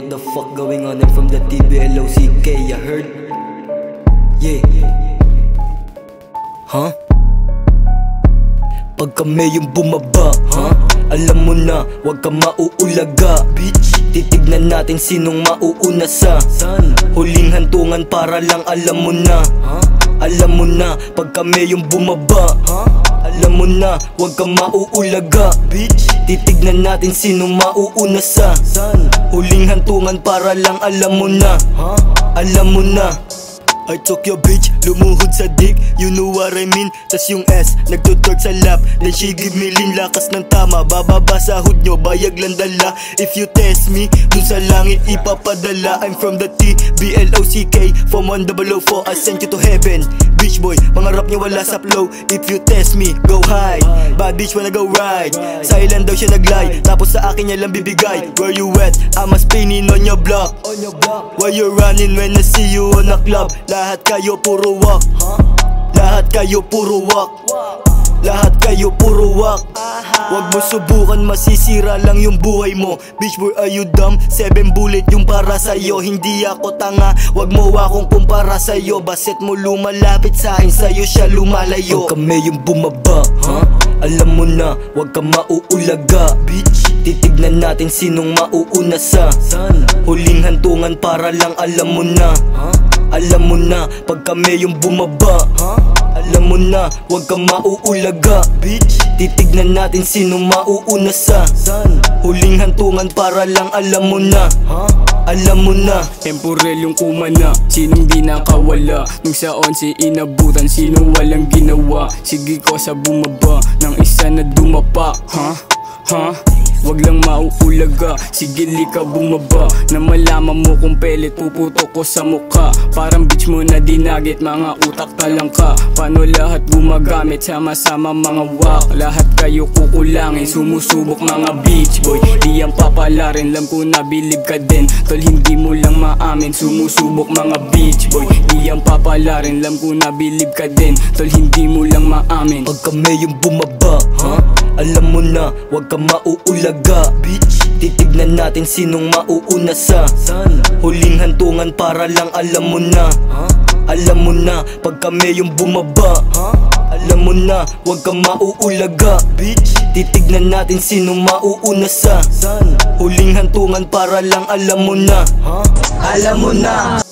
what the fuck going on? I'm from the TBLOCK, you heard? Yeah. Huh? Pag kami yung bumaba, huh? Alam mo na, wag ka mauulaga, bitch. Titignan natin sinong mauuna sa huling hantungan para lang alam mo na, huh? Alam mo na, pag kami yung bumaba, huh? Alam mo na, wag ka mauulaga, bitch. Titignan natin sinong mauuna sa huling hantungan para lang alam mo na, huh? Alam mo na. I took your bitch, lumuhod sa dick, you know what I mean. Tas yung S, nagtutwerk sa lap, then she give me lean, lakas ng tama. Bababa sa hood nyo, bayag lang dala. If you test me, dun sa langit ipapadala. I'm from the TBLOCK, from 1004, I sent you to heaven. Bitch boy, mga rap nyo wala sa flow. If you test me, go high. Bad bitch wanna go ride. Sa ilan daw siya naglay, tapos sa akin niya lang bibigay. Where you at? I'm a spinning on your block. Why you running when I see you on a club? Lahat kayo puro wak, lahat kayo puro wak, lahat kayo puro wak. Wag mo subukan, masisira lang yung buhay mo. Bitch boy, are you dumb? 7 bullet yung para sa'yo. Hindi ako tanga, wag mo akong kumpara sa'yo. Baset mo lumalapit sa'kin, sa'yo siya lumalayo. Pag kami yung bumaba, huh? Alam mo na, wag ka mauulaga, bitch. Titignan natin sinong mauuna sa huling hantungan para lang alam mo na, huh? Alam mo na, pag kami yung bumaba, huh? Alam mo na, wag ka mauulaga, bitch. Titignan natin sinong mauuna sa huling hantungan para lang alam mo na, huh? Alam mo na. Temporel yung kumana, sinong di nakawala. Nung sa 11 inabutan, sino walang ginawa. Sige ko sa bumaba, ng isa na dumapa, huh? Huh? Wag lang mauulaga, sige lika bumaba. Na malaman mo kung pelet puputok ko sa mukha. Parang bitch mo na dinagit, mga utak talang ka. Paano lahat gumagamit, sama-sama mga wak. Lahat kayo kukulangin, sumusubok mga bitch boy. Di yan papalarin, lam ko na bilib ka din. Tol hindi mo lang maamin, sumusubok mga bitch boy. Di yan papalarin, lam ko na bilib ka din. Tol hindi mo lang maamin. Pag kami yung bumaba, huh? Alam mo na, wag ka mauulaga, bitch. Titignan natin sinong mauuna sa huling hantungan para lang alam mo na, huh? Alam mo na, pag kami yung bumaba, huh? Alam mo na, wag ka mauulaga, bitch. Titignan natin sinong mauuna sa huling hantungan para lang alam mo na, huh? Alam mo na.